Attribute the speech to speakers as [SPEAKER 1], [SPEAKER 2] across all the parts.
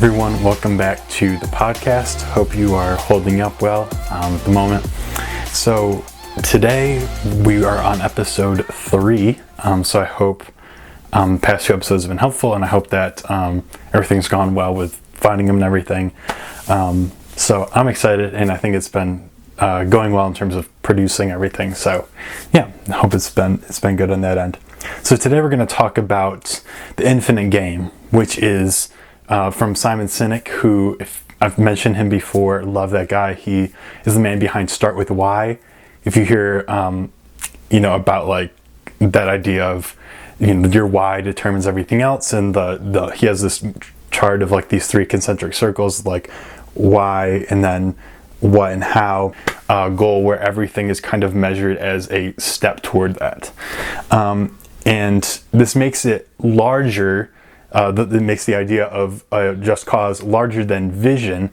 [SPEAKER 1] everyone, welcome back to the podcast. Hope you are holding up well at the moment. So today we are on episode 3, so I hope past 2 episodes have been helpful, and I hope that everything's gone well with finding them and everything. So I'm excited, and I think it's been going well in terms of producing everything. So yeah, I hope it's been good on that end. So today we're going to talk about the infinite game, which is from Simon Sinek, who, if I've mentioned him before, love that guy. He is the man behind Start With Why. If you hear, about like that idea of, your why determines everything else, and he has this chart of like these 3 concentric circles, like why and then what and how, goal, where everything is kind of measured as a step toward that. And this makes it larger. That makes the idea of just cause larger than vision,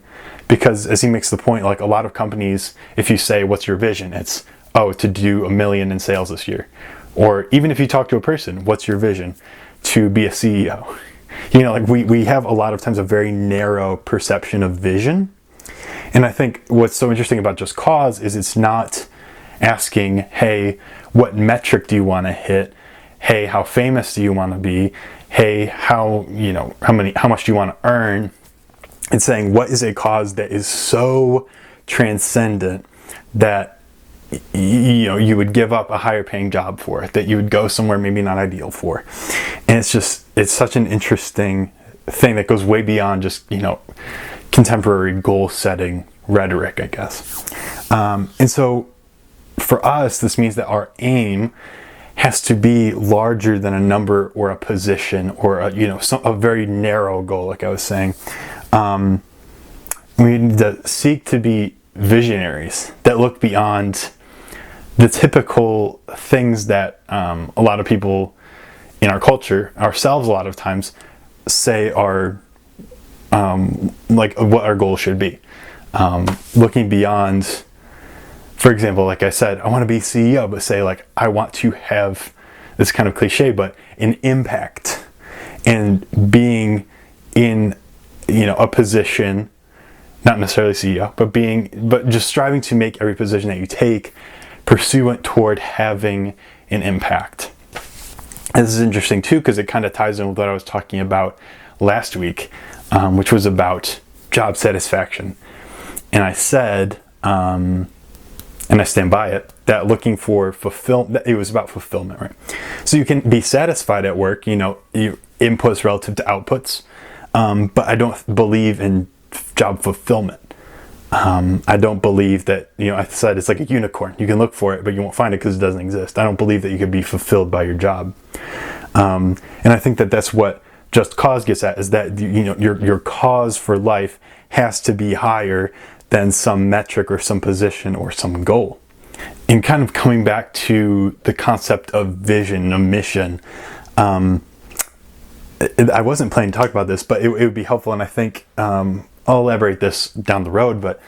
[SPEAKER 1] because as he makes the point, like a lot of companies, if you say, what's your vision? It's, to do $1 million in sales this year. Or even if you talk to a person, what's your vision? To be a CEO. We have a lot of times a very narrow perception of vision. And I think what's so interesting about Just Cause is it's not asking, hey, what metric do you want to hit? Hey, how famous do you want to be? Hey, how much do you want to earn? It's saying, what is a cause that is so transcendent that you would give up a higher paying job for it, that you would go somewhere maybe not ideal for. And it's such an interesting thing that goes way beyond just, contemporary goal setting rhetoric, I guess. And so for us, this means that our aim has to be larger than a number or a position or a very narrow goal, like I was saying. We need to seek to be visionaries that look beyond the typical things that a lot of people in our culture, ourselves a lot of times, say are like what our goal should be. Looking beyond, for example, like I said, I want to be CEO, but say like, I want to have, this kind of cliche, but an impact, and being in, a position, not necessarily CEO, but just striving to make every position that you take pursuant toward having an impact. And this is interesting too, because it kind of ties in with what I was talking about last week, which was about job satisfaction. And I said, and I stand by it, that looking for it was about fulfillment, right? So you can be satisfied at work, your inputs relative to outputs, but I don't believe in job fulfillment. I don't believe that, I said it's like a unicorn. You can look for it, but you won't find it because it doesn't exist. I don't believe that you could be fulfilled by your job. And I think that that's what Just Cause gets at, is that, your cause for life has to be higher than some metric or some position or some goal. And kind of coming back to the concept of vision, a mission, I wasn't planning to talk about this, but it would be helpful, and I think I'll elaborate this down the road, but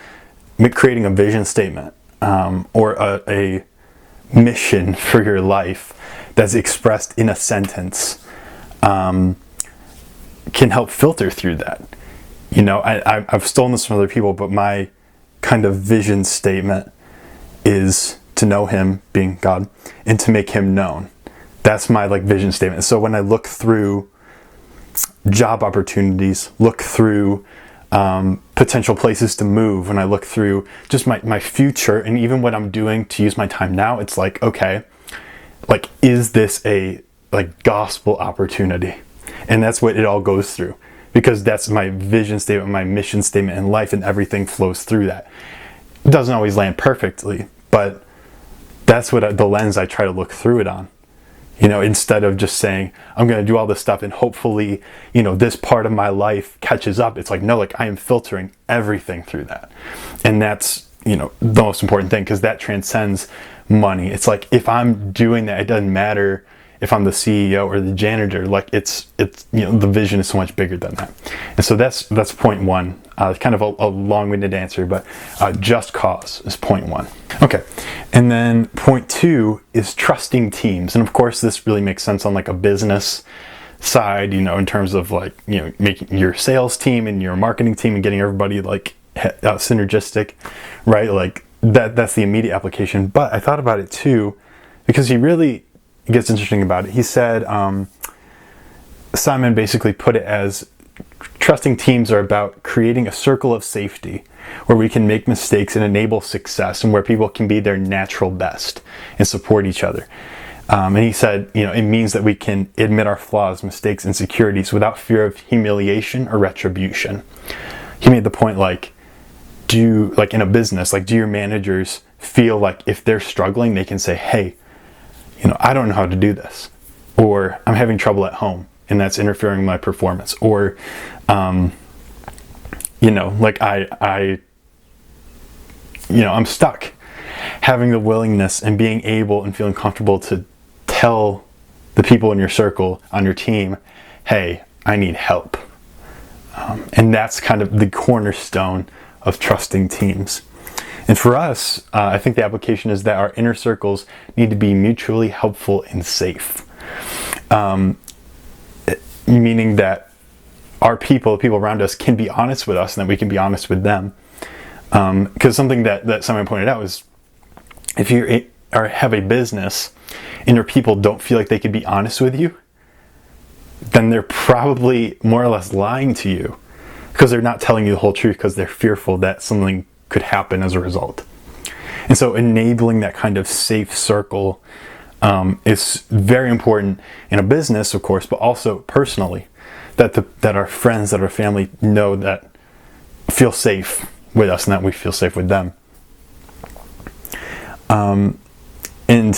[SPEAKER 1] creating a vision statement or a mission for your life that's expressed in a sentence can help filter through that. I've stolen this from other people, but my kind of vision statement is to know Him, being God, and to make Him known. That's my vision statement. So when I look through job opportunities, look through potential places to move, when I look through just my future and even what I'm doing to use my time now, it's like, okay, is this a gospel opportunity? And that's what it all goes through, because that's my vision statement, my mission statement in life, and everything flows through that. It doesn't always land perfectly, but that's what the lens I try to look through it on. Instead of just saying, I'm going to do all this stuff and hopefully, this part of my life catches up. It's like, no, I am filtering everything through that. And that's, the most important thing, because that transcends money. It's like, if I'm doing that, it doesn't matter if I'm the CEO or the janitor. It's the vision is so much bigger than that. And so that's point 1. Kind of a long-winded answer, but Just Cause is point 1. Okay, and then point 2 is trusting teams. And of course, this really makes sense on a business side, in terms of like, making your sales team and your marketing team and getting everybody like synergistic, right? Like that's the immediate application. But I thought about it too, because he really gets interesting about it. He said, Simon basically put it as trusting teams are about creating a circle of safety where we can make mistakes and enable success, and where people can be their natural best and support each other. And he said, it means that we can admit our flaws, mistakes, insecurities without fear of humiliation or retribution. He made the point, like in a business, like, do your managers feel like if they're struggling, they can say, hey, I don't know how to do this, or I'm having trouble at home and that's interfering with my performance, or, like I'm stuck. Having the willingness and being able and feeling comfortable to tell the people in your circle, on your team, hey, I need help. And that's kind of the cornerstone of trusting teams. And for us, I think the application is that our inner circles need to be mutually helpful and safe. Meaning that our people, the people around us, can be honest with us and that we can be honest with them. Because something that someone pointed out was, if you have a business and your people don't feel like they can be honest with you, then they're probably more or less lying to you, because they're not telling you the whole truth because they're fearful that something could happen as a result. And so enabling that kind of safe circle is very important in a business, of course, but also personally, that our friends, that our family know that feel safe with us and that we feel safe with them. And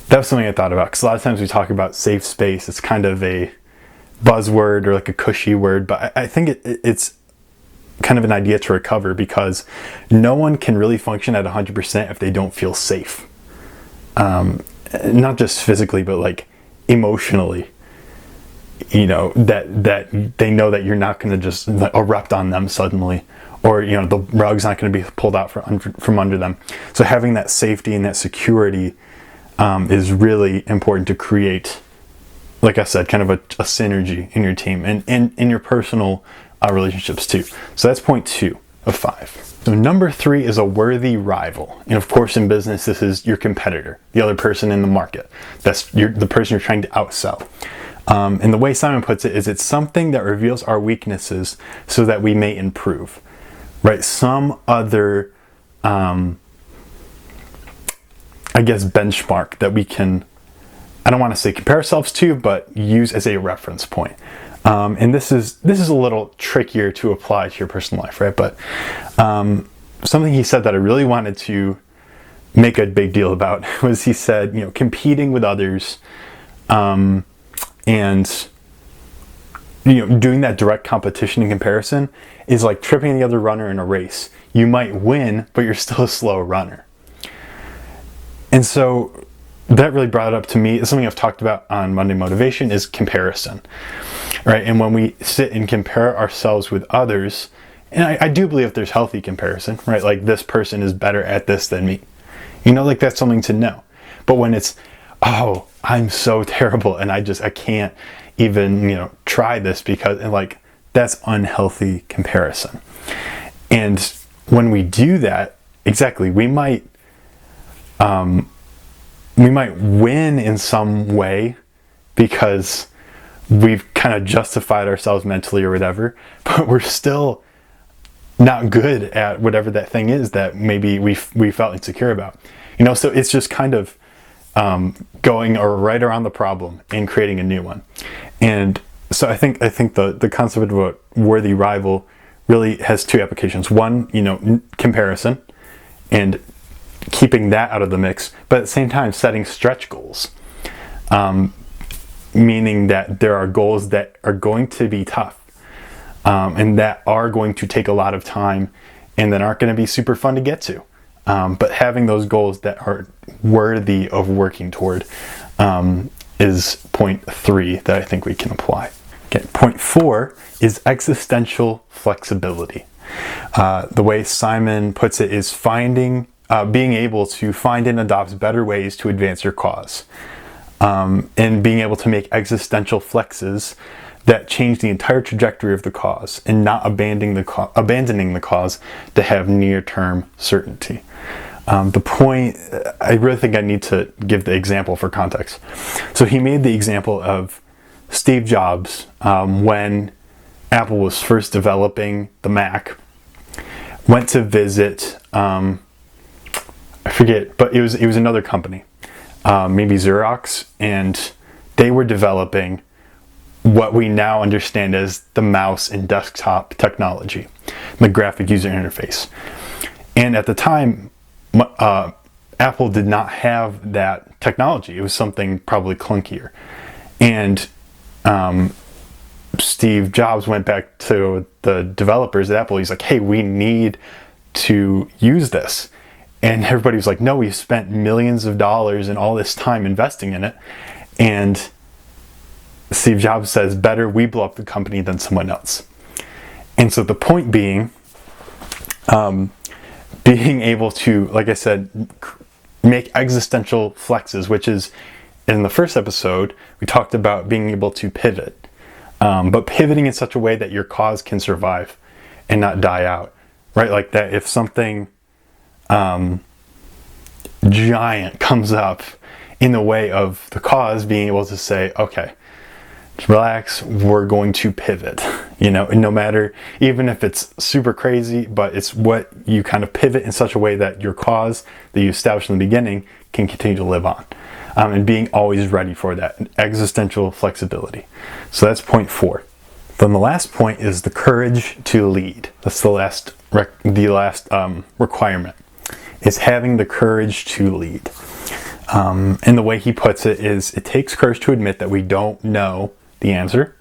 [SPEAKER 1] that was something I thought about, because a lot of times we talk about safe space, it's kind of a buzzword or like a cushy word, but I think it's kind of an idea to recover, because no one can really function at 100% if they don't feel safe. Not just physically, but like emotionally, that they know that you're not going to just erupt on them suddenly, or the rug's not going to be pulled out from under them. So having that safety and that security is really important to create, like I said, kind of a synergy in your team and in your personal relationships too. So that's point 2 of 5. So number 3 is a worthy rival. And of course, in business, this is your competitor, the other person in the market. That's the person you're trying to outsell. And the way Simon puts it is, it's something that reveals our weaknesses so that we may improve, right? Some other, benchmark that we can, I don't want to say compare ourselves to, but use as a reference point. And this is a little trickier to apply to your personal life, right? But something he said that I really wanted to make a big deal about was, he said, competing with others, and doing that direct competition and comparison is like tripping the other runner in a race. You might win, but you're still a slow runner. And so that really brought it up to me. It's something I've talked about on Monday Motivation, is comparison, right? And when we sit and compare ourselves with others, and I do believe there's healthy comparison, right? Like, this person is better at this than me. Like, that's something to know. But when it's, oh, I'm so terrible and I can't even, try this because, and like, that's unhealthy comparison. And when we do that, exactly, we might win in some way because we've kind of justified ourselves mentally or whatever, but we're still not good at whatever that thing is that maybe we felt insecure about. So it's just kind of going right around the problem and creating a new one. And so I think the concept of a worthy rival really has 2 applications. One, comparison, and keeping that out of the mix, but at the same time setting stretch goals, meaning that there are goals that are going to be tough, and that are going to take a lot of time and that aren't going to be super fun to get to. But having those goals that are worthy of working toward is point 3 that I think we can apply. Okay, point 4 is existential flexibility. The way Simon puts it is being able to find and adopt better ways to advance your cause. and being able to make existential flexes that change the entire trajectory of the cause and not abandoning the cause to have near-term certainty. The point, I really think I need to give the example for context. So he made the example of Steve Jobs when Apple was first developing the Mac, went to visit, I forget, but it was another company, maybe Xerox, and they were developing what we now understand as the mouse and desktop technology, the graphic user interface. And at the time, Apple did not have that technology. It was something probably clunkier. And Steve Jobs went back to the developers at Apple. He's like, hey, we need to use this. And everybody was like, no, we spent millions of dollars and all this time investing in it. And Steve Jobs says, better we blow up the company than someone else. And so the point being, being able to, like I said, make existential flexes, which is, in the first episode, we talked about being able to pivot. But pivoting in such a way that your cause can survive and not die out, right? Like that if something giant comes up in the way of the cause, being able to say, okay, relax, we're going to pivot, no matter, even if it's super crazy, but it's what you kind of pivot in such a way that your cause that you established in the beginning can continue to live on. And being always ready for that existential flexibility. So that's point 4. Then the last point is the courage to lead. That's the last requirement, is having the courage to lead. And the way he puts it is, it takes courage to admit that we don't know the answer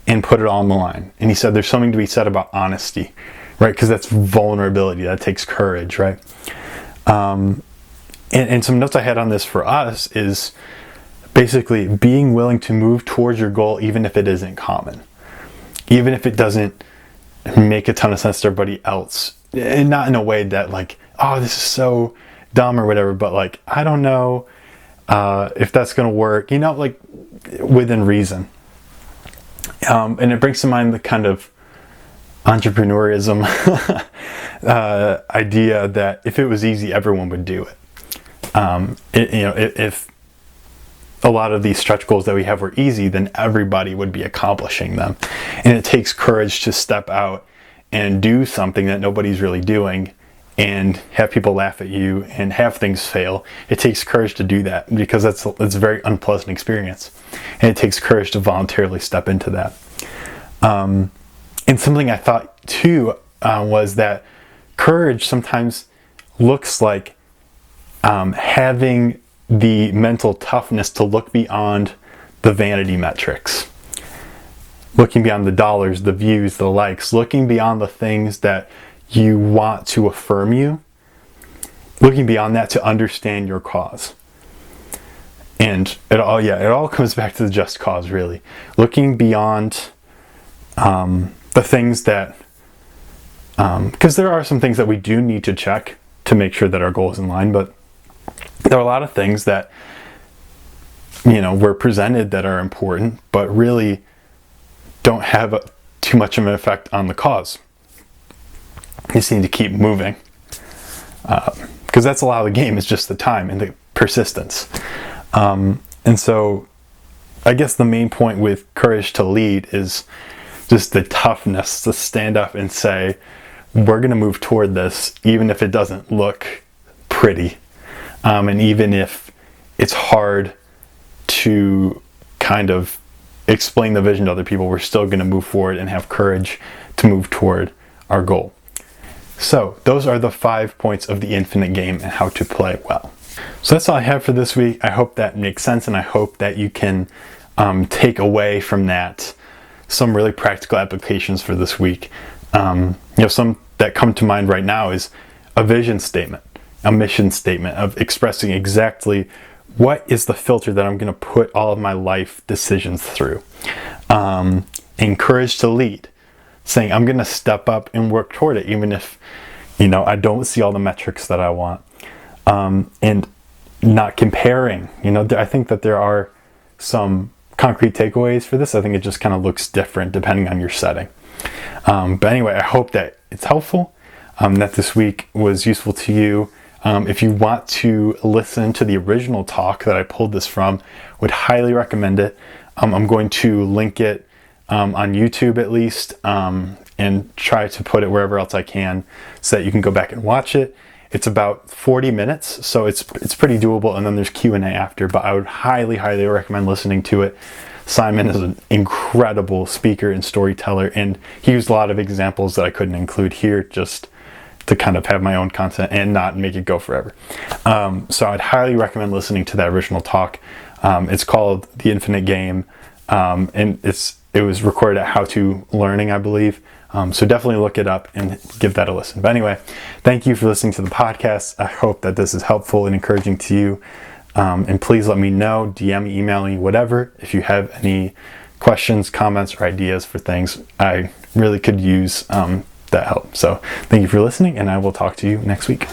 [SPEAKER 1] and put it all on the line. And he said there's something to be said about honesty, right? Because that's vulnerability. That takes courage, right? And some notes I had on this for us is basically being willing to move towards your goal even if it isn't common. Even if it doesn't make a ton of sense to everybody else. And not in a way that like, oh, this is so dumb or whatever, but like, I don't know if that's going to work, like within reason. And it brings to mind the kind of entrepreneurism idea that if it was easy, everyone would do it. If a lot of these stretch goals that we have were easy, then everybody would be accomplishing them. And it takes courage to step out and do something that nobody's really doing and have people laugh at you and have things fail. It takes courage to do that because it's a very unpleasant experience. And it takes courage to voluntarily step into that. And something I thought too was that courage sometimes looks like having the mental toughness to look beyond the vanity metrics, looking beyond the dollars, the views, the likes, looking beyond the things that you want to affirm you, looking beyond that to understand your cause. And it all comes back to the just cause, really. Looking beyond the things that, because there are some things that we do need to check to make sure that our goal is in line, but there are a lot of things that, we're presented that are important, but really don't have too much of an effect on the cause. You just need to keep moving. Because that's a lot of the game, is just the time and the persistence. And so I guess the main point with courage to lead is just the toughness to stand up and say, we're going to move toward this, even if it doesn't look pretty. And even if it's hard to kind of explain the vision to other people, we're still going to move forward and have courage to move toward our goal. So those are the 5 points of the infinite game and how to play well. So that's all I have for this week. I hope that makes sense, and I hope that you can take away from that some really practical applications for this week. Some that come to mind right now is a vision statement, a mission statement of expressing exactly what is the filter that I'm going to put all of my life decisions through. Encourage to lead, saying I'm going to step up and work toward it, even if, I don't see all the metrics that I want. And not comparing, I think that there are some concrete takeaways for this. I think it just kind of looks different depending on your setting. But anyway, I hope that it's helpful, that this week was useful to you. If you want to listen to the original talk that I pulled this from, would highly recommend it. I'm going to link it on YouTube at least, and try to put it wherever else I can so that you can go back and watch it. It's about 40 minutes, so it's pretty doable, and then there's Q&A after, but I would highly recommend listening to it. Simon is an incredible speaker and storyteller, and he used a lot of examples that I couldn't include here just to kind of have my own content and not make it go forever. So I'd highly recommend listening to that original talk. It's called The Infinite Game, and it was recorded at How To Learning, I believe. So definitely look it up and give that a listen. But anyway, thank you for listening to the podcast. I hope that this is helpful and encouraging to you. And please let me know, DM me, email me, whatever, if you have any questions, comments, or ideas for things. I really could use that help. So thank you for listening, and I will talk to you next week.